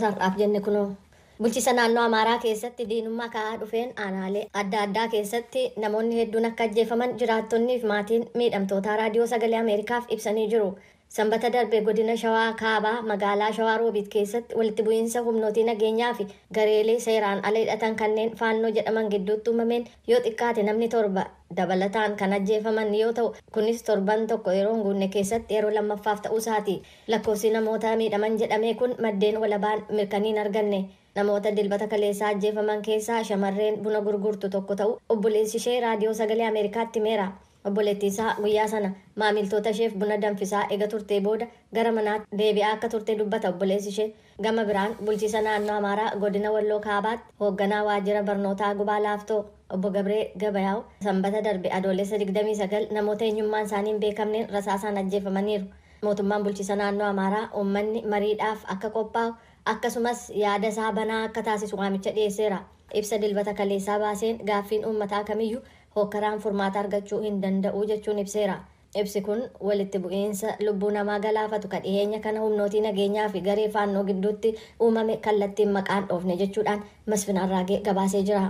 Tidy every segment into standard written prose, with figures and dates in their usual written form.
Wixatarraaf jenne kunoo. Bulchiisa naannoo Amaaraa keessatti diinummaa ka'aa dhufeen aanaalee adda addaa keessatti namoonni hedduun akka ajjeefaman jiraattonnii fi maatiin miidhamtootaa raadiyoo sagalee Ameerikaaf ibsanii jiru. Sanbata darbe godina Shawaa Kaabaa magaalaa Shawaa Roobiit keessatti walitti bu'iinsa humnootii nageenyaa fi gareelee seeraan ala hidhatan kanneen faannoo jedhaman gidduutti uumameen yoo xiqqaate namni 7 dabalataan kan ajjeefaman yoo ta'u kunis torban tokko yeroo hin guunne keessatti yeroo lammaffaaf ta'uu isaati. Lakkoofsi namoota miidhaman jedhamee kun maddeen walabaan mirkaniin arganne. Namoota dilbata kaleessaa ajjeefaman keessaa shamarreen buna gurgurtu tokko ta'u obboleessi ishee raadiyoo sagalee Ameerikaatti himeera. Obboleettii isaa guyyaa sana maamiltoota isheef buna danfisaa eega turtee booda gara manaatti deebi'aa akka turte dubbata obboleessi ishee. Gama biraan bulchiisa naannoo Amaaraa godina Walloo Kaabaatti hoogganaa waajjira barnootaa Gubaa Laaftoo obbo Gabree Gabayaaw sanbata darbe adoolessa 29 namoota eenyummaan isaanii hin beekamneen rasaasaan ajjeefamaniiru. Mootummaan bulchiisa naannoo Amaaraa uummanni mariidhaaf akka qophaa'u akkasumas yaada isaa banaa akka taasisu waamicha dhiyeesseera. Ibsa dilbata kaleessaa baaseen gaaffiin uummataa kamiyyuu hokkaraan furmaata argachuu hin danda'u jechuun ibseera. Ibsi kun walitti bu'iinsa lubbuu namaa galaafatu kan dhiyeenya kana humnootii nageenyaa fi garee faannoo gidduutti uumame kallattiin maqaan dhoofne jechuudhaan Masfin Arraagee gabaasee jira.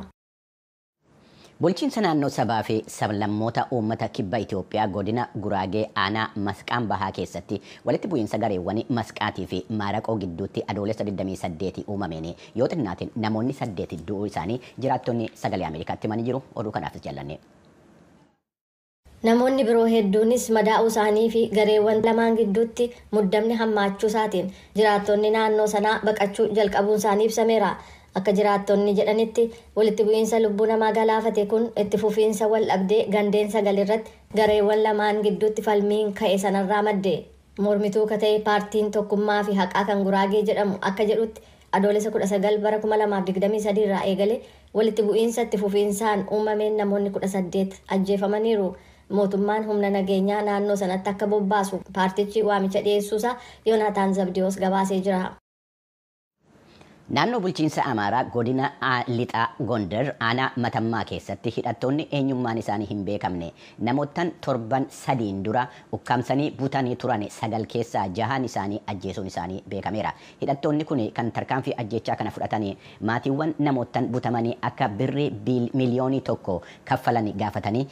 Bulchiinsa naannoo sabaa fi sablammoota uummata kibba Itoophiyaa godina Guraagee aanaa Masqaan Bahaa keessatti walitti bu'iinsa gareewwan Masqaatii fi Maaraqoo gidduutti adoolessa 28 uumameen yoo xinnaatiin namoonni 8 du'uu isaanii jiraattonni sagalee Ameerikaatti himanii jiru. Oduu kanaafis jallanne. Namoonni biroo hedduunis madaa'uu isaanii fi gareewwan lamaan gidduutti muddamni hammaachuu isaatiin jiraattonni naannoo sanaa baqachuu jalqabuun isaanii ibsameera. Akka jiraattonni jedhanitti walitti bu'iinsa lubbuu namaa galaafate kun itti fufiinsa wal dhabdee gandeen 9 irratti gareewwan lamaan gidduutti falmiin ka'e sanarraa madde. Mormituu ka ta'e paartiin tokkummaa fi haqaa kan Guraagee jedhamu akka jedhutti adoolessa 19 bara 2023 irraa eegale walitti bu'iinsa itti fufiinsaan uumameen namoonni 18 ajjeefamaniiru. Mootummaan humna nageenyaa naannoo sanatti akka bobbaasu paartichi waamicha dhiyeessuusaa Yoonaataan Zabdiyoos gabaasee jira. Naannoo bulchiinsa Amaaraa godina Lixaa Gondar aanaa Matammaa keessatti hidhattoonni eenyummaan isaanii hin beekamne namootaan 7 dura ukkaamsanii butanii turan 9 keessaa 6 isaanii ajjeesuun isaanii beekameera. Hidhattoonni kun kan tarkaanfii ajjechaa kana fudhatanii maatiiwwan namootaan butamanii akka birrii miliyoonii 1 kaffalanii gaafatanii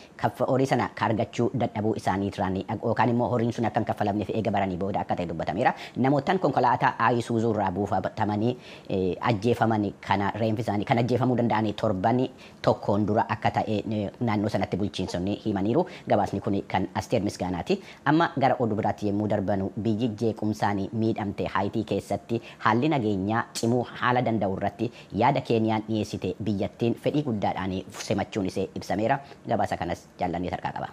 horii sana argachuu dadhabuu isaanii turan yookaan immoo horiin sun akka hin kaffalamneef eega baranii booda akka ta'e dubbatameera. Namootaan konkolaataa Ayisuuzuu irraa buufatamanii ajjeefaman kana reenfi isaanii kan ajjeefamuu danda'anii 7 dura akka ta'e naannoo sanatti bulchiinsonni himaniiru. Gabaasni kun kan Asteer Misgaanaati. Amma gara oduu biraatti yemmuu darbanu biyyi jeequmsaanii miidhamte Haayitii keessatti haalli nageenyaa cimuu haala danda'u irratti yaada Keeniyaan dhiyeessite biyyattiin fedhii guddaadhaan simachuun isee ibsameera. Gabaasa kanas jaallannee tarkaa qaba.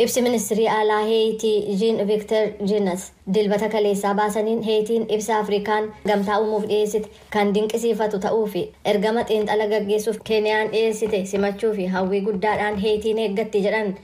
Ibsi ministirii alaa Heeyitii Jean Victor Jenas dilbata kaleessaa baasaniin Heeyitiin ibsa Afrikaan gamtaa uumuuf dhiyeessite kan dinqisiifatu ta'uu fi ergama xiinxala gaggeessuuf Keeniyaan dhiyeessite simachuu fi hawwii guddaadhaan Heeyitiin eeggatti jedhan.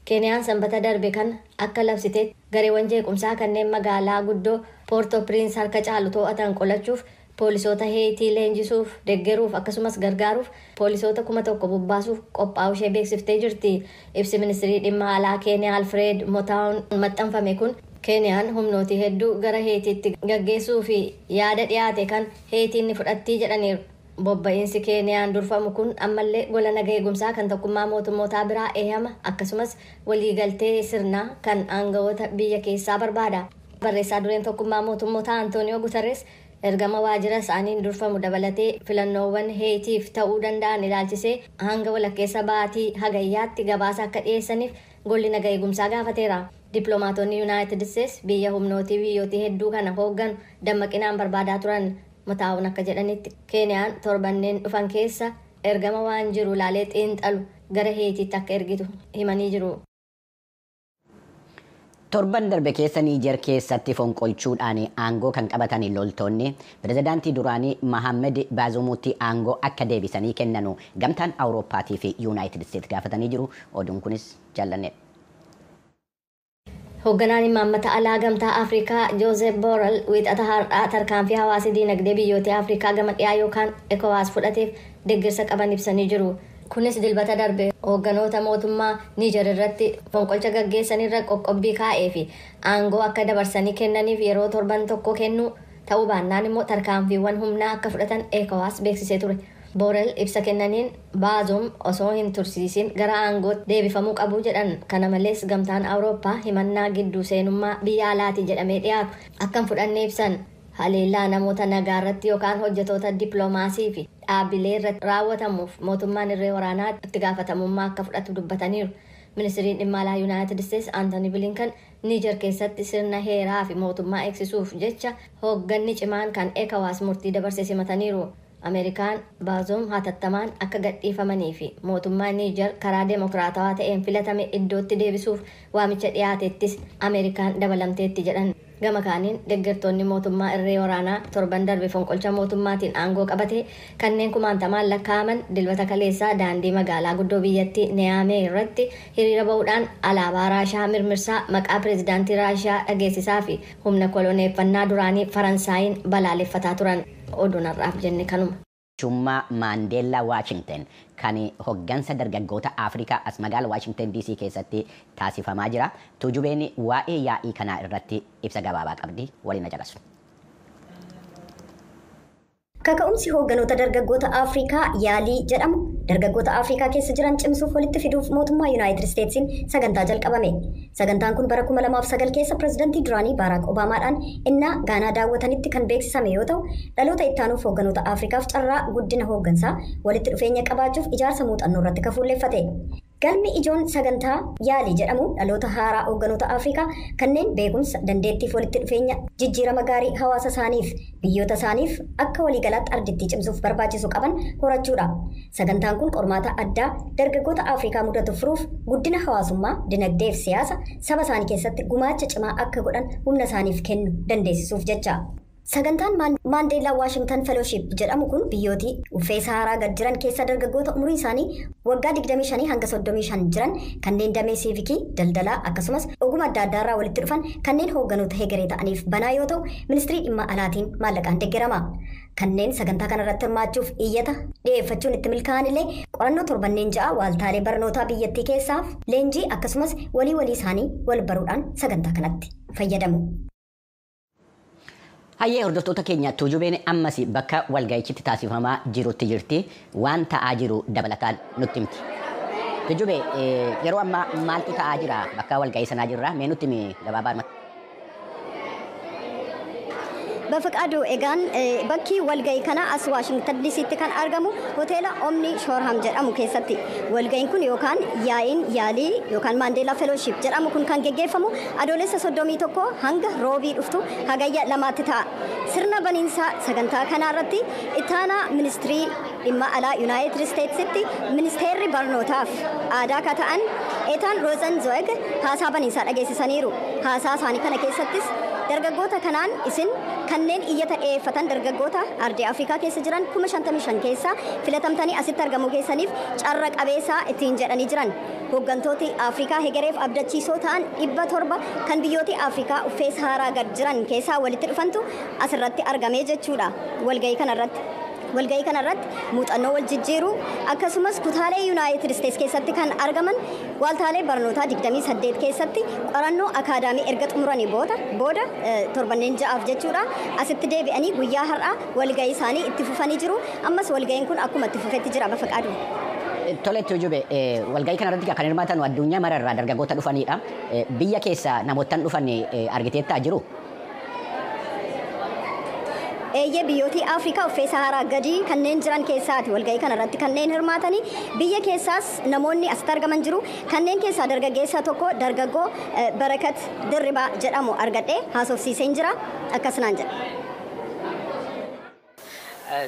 Keeniyaan sanbata darbe kan akka labsite gareewwan jeequmsaa kanneen magaalaa guddoo Poorto Piriins harka caalu to'atan qolachuuf poolisoota Heeyitii leenjisuuf deeggaruuf akkasumas gargaaruuf poolisoota 1,000 bobbaasuuf qophaa'uu ishee beeksiftee jirti. Ibsi ministirii dhimma alaa Keeniyaa Alfred Motaawun maxxanfame kun Keeniyaan humnootii hedduu gara Heeyitiitti gaggeessuu fi yaada dhiyaate kan Heeyitiin ni fudhattii jedhaniiru. Bobba'iinsi Keeniyaan durfamu kun ammallee gola naga eegumsaa kan tokkummaa mootummootaa biraa eeyyama akkasumas waliigaltee sirnaa kan aangawoota biyya keessaa barbaada. Barreessaa dureen tokkummaa mootummootaa Antooniyoo Guterres ergama waajjira isaaniin durfamu dabalatee filannoowwan Heeyitiif ta'uu danda'an ilaalchisee hanga walakkeessa baatii hagayyaatti gabaasa akka dhiyeessaniif golli naga eegumsaa gaafateera. Dippiloomaatonni Yuunaayitid Isteets biyya humnootii biyyootii hedduu kana hoogganu dammaqinaan barbaadaa turan. Motaawun akka jedhanitti Keeniyaan torbanneen dhufan keessa ergama waan jiru ilaalee xiinxalu gara Heeyitiitti akka ergitu himanii jiru. Torban darbe keessa Niijer keessatti fonqolchuudhaan aangoo kan qabatan loltoonni pirezidaantii duraanii Mohaammed Baazumuutti aangoo akka deebisanii kennanu gamtaan Awurooppaatii fi Yuunaayitid Isteets gaafatanii jiru. Oduun kunis jaallanneedha. Hoogganaan imaammata alaa gamtaa Afrikaa Joosef Borrell wiixata har'aa tarkaanfii hawaasa diinagdee biyyoota Afrikaa gama dhiyaa yookaan ECOWAS fudhateef deeggarsa qaban ibsanii jiru. Kunis dilbata darbe hoogganoota mootummaa Niijer irratti fonqolcha gaggeessanirra qoqqobbii kaa'ee fi aangoo akka dabarsanii kennaniif yeroo torban tokko kennu ta'uu baannaan immoo tarkaanfiiwwan humnaa akka fudhatan ECOWAS beeksisee ture. Borrell ibsa kennaniin Bazoum osoo hin tursiisin gara aangootti deebifamuu qabu jedhan. Kana malees gamtaan Awurooppaa himannaa gidduu seenummaa biyya alaati jedhamee dhiyaatu akkan fudhanne ibsan. Haleellaa namoota nagaa irratti yookaan hojjetoota dippiloomaasii fi dhaabbilee irratti raawwatamuuf mootummaan irree waraanaa itti gaafatamummaa akka fudhatu dubbataniiru. Ministiriin dhimma alaa Yuunaayitid Isteetsi Anthony Blinken Niijer keessatti sirna heeraa fi mootummaa eegsisuuf jecha hoogganni cimaan kan ECOWAS murtii dabarse simataniiru. Ameerikaan Bazoum hatattamaan akka gadhiifamanii fi mootummaa Niijer karaa demokraatawaa ta'een filatame iddootti deebisuuf waamicha dhiyaatettis Ameerikaan dabalamteetti jedhan. Gama kaaniin deeggartoonni mootummaa irree waraanaa torban darbe fonqolcha mootummaatiin aangoo qabate kanneen kumaantamaan lakkaa'aman dilbata kaleessaa daandii magaalaa guddoo biyyattii Niyaamee irratti hiriira ba'uudhaan alaabaa Raashaa mirmirsaa maqaa pireezidaantii Raashaa dhageessisaa fi humna koloneeffannaa duraanii Faransaayiin balaaleffataa turan. Oduun har'aaf jenne kanuma. Chummaa Maandeellaa Waashingten kan hoggansa dargaggoota Afrikaa as magaala Waashingten DC keessatti taasifamaa jira. Tuujubeen waa'ee yaa'ii kanaa irratti ibsa gabaabaa qabdi. Waliin caqasu. Kaka'umsi hoogganoota dargaggoota Afrikaa yaalii jedhamu dargaggoota Afrikaa keessa jiran cimsuuf walitti fiduuf mootummaa Yuunaayitid Isteetsiin sagantaa jalqabame. Sagantaan kun bara 2009 keessa pireezidantii duraanii Baaraak Obaamaadhaan innaa Gaanaa daawwatanitti kan beeksisame yoo ta'u, dhaloota itti aanuuf hoogganoota Afrikaaf carraa guddina hooggansaa walitti dhufeenya qabaachuuf ijaarsa muuxannoo irratti kafuulleeffate. Galmi ijoon sagantaa yaalii jedhamu dhaloota haaraa hoogganoota Afrikaa kanneen beekumsa dandeettiif walitti dhufeenya jijjiirama gaarii hawaasa isaaniif biyyoota isaaniif akka waliigalaatti ardittii cimsuuf barbaachisu qaban horachuudha. Sagantaan kun qormaata addaa dargaggoota Afrikaa mudatu furuuf guddina hawaasummaa, dinagdee fi siyaasa saba isaanii keessatti gumaacha cimaa akka godhan humna isaaniif kennu dandeessisuuf jecha. Sagantaan Maandeellaa Waashingtan Fellowship jedhamu kun biyyootii uffee Saharaa gad jiran keessa dargaggoota umurii isaanii waggaa 25 hanga 35 jiran kanneen damee siivikii, daldalaa akkasumas ogummaa adda addaarraa walitti dhufan kanneen hoogganoota hegeree ta'aniif banaa yoo ta'u, ministirii dhimma alaatiin maallaqaan deeggarama. Kanneen sagantaa kanarratti hirmaachuuf iyyata dhiyeeffachuun itti milkaa'an illee qorannoo torbanneen ja'a waaltaalee barnootaa biyyattii keessaaf leenjii akkasumas walii isaanii wal baruudhaan sagantaa kanatti fayyadamu. Hayyee hordoftoota keenya tuujubeen ammas bakka walga'ichitti taasifamaa jirutti jirti waan ta'aa jiru dabalataan nutti himti. Tuujubee yeroo ammaa maaltu ta'aa jira bakka walga'ii sanaa jirra mee nutti himi gabaabaa. Bafaqaaduu egaan bakki walga'ii kana as Waashingtan DC'tti kan argamu hoteela Omni Shorham jedhamu keessatti walga'iin kun yookaan yaa'iin yaalii yookaan Maandeellaa Fellowship jedhamu kun kan geggeeffamu adoolessa 31 hanga roobii dhuftu hagayya 2tti ta'a. Sirna baniinsaa sagantaa kanaa irratti ittaanaa ministirii dhimma alaa Yuunaayitid Isteetsitti ministeerri barnootaaf aadaa kan ta'an Eetaan Roozenzweeg haasaa baniinsaa dhageessisaniiru. Haasaa isaanii kana keessattis dargaggoota kanaan isin kanneen iyyata dhiyeeffatan dargaggoota ardii Afrikaa keessa jiran 55,000 keessaa filatamtanii asitti argamuu keessaniif carra qabeessaa ittiin jedhanii jiran. Hooggantooti Afrikaa hegereef abdachiisoo ta'an 700 kan biyyooti Afrikaa uffee Saharaa gad jiran keessaa walitti dhufantu asirratti argamee jechuudha walga'ii kanarratti. Walga'ii kanarratti muuxannoo wal jijjiiruu akkasumas kutaalee Yuunaayitid Isteets keessatti kan argaman waaltaalee barnootaa 28 keessatti qorannoo akaadaamii erga xumuranii booda torbanneen ja'aaf jechuudha asitti deebi'anii guyyaa har'aa walga'ii isaanii itti fufanii jiru. Ammas walga'iin kun akkuma itti fufetti jira Bafaqaaduu. Tole Tuujube walga'ii kanarratti kan hirmaatan addunyaa mararraa dargaggoota dhufanidha. Biyya keessa namoottan dhufan argiteettaa jiru? Eeyyee biyyooti Afrikaa uffee Saharaa gadii kanneen jiran keessaati walga'ii kanarratti kanneen hirmaatanii biyya keessaas namoonni asitti argaman jiru. Kanneen keessaa dargaggeessa tokko dargaggoo Barakat Dirribaa jedhamu argadhee haasofsiiseen jira akkasumaan jedha.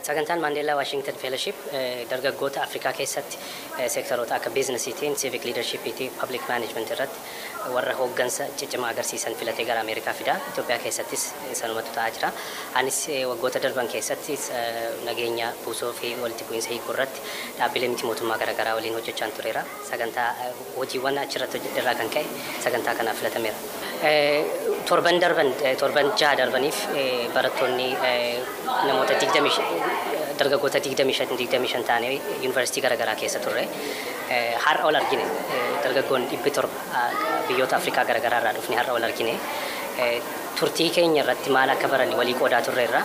Sagantaan Maandeellaa Waashingtan Fellowship dargaggoota Afrikaa keessatti seektaroota akka biizinasiitiin, civic leadershipiitiin, public management irratti warra hooggansa ciccimaa agarsiisan filatee gara Ameerikaa fida. Itoophiyaa keessattis sanumatu ta'aa jira. Anis waggoota darban keessatti nageenya buusoo fi walitti bu'iinsa hiikuu irratti dhaabbilee miti mootummaa garaagaraa waliin hojjechaa tureera. Sagantaa hojiiwwan achirratti hojjedherraa kan ka'e sagantaa kanaaf filatameera. Torban 6 darbaniif barattoonni namoota 20 dargaggoota 25 taanee yuunivarsiitii garaagaraa keessa turre. Har'a ol argine dargaggoonni 700 biyyoota Afrikaa garaagaraa irraa dhufne har'a ol argine. turtii keenya irratti maal akka baranne walii qoodaa turreerra.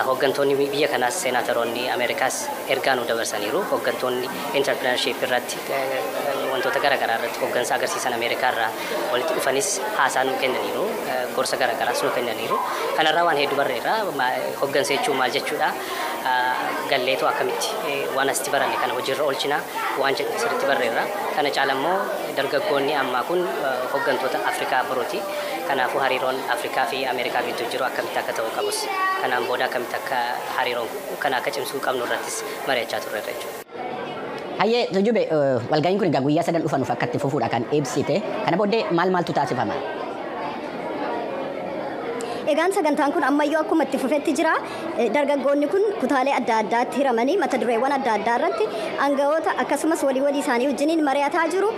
Hooggantoonni biyya kanaas seenaatoroonni Ameerikaas ergaa nu dabarsaniiru. Hooggantoonni entrepreneurship irratti wantoota garaagaraa irratti hooggansa agarsiisan Ameerikaa irraa walitti dhufanis haasaa nu kennaniiru. Gorsa garaagaraas nu kennaniiru. Kanarraa waan hedduu barreerra. Hooggansa jechuun maal jechuudha? Galleetoo akkamitti waan asitti baranne kana hojiirra oolchina waan jedhu sirriitti barreerra. Kana caala immoo dargaggoonni ammaa kun hooggantoota Afrikaa birooti. Kanaafuu hariiroon Afrikaa fi Ameerikaa gidduu jiru akkamitti akka ta'u qabus kanaan booda akkamitti akka hariiroon kana akka cimsuu qabnu irrattis mari'achaa turreerra jechuudha. Hayyee Tujube walga'iin kun egaa guyyaa 7 dhufanuuf akka itti fufuudha kan ibsite. Kana booddee maaltu taasifama? Egaan sagantaan kun ammayyuu akkuma itti fufetti jira. Dargaggoonni kun kutaalee adda addaatti hiramanii mata dureewwan adda addaa irratti aangawoota akkasumas walii isaanii wajjiniin mari'ataa jiru.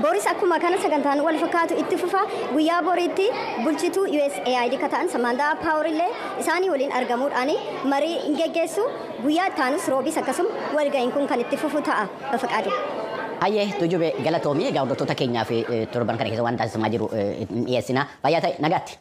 Boris akkuma kana sagantaan wal fakkaatu itti fufa. Guyyaa boriitti bulchituu USAID ka ta'an Samantha Power illee isaanii waliin argamuudhaan marii hin geggeessu. Guyyaa ittaanus roobis akkasuma walga'iin kun kan itti fufu ta'a. Bafaqaadu. Hayyee Tujube galatoomii egaa hordoftoota keenyaa fi torban kana keessa waan taasifamaa jiru dhiyeessina. Fayyaa ta'e nagaatti.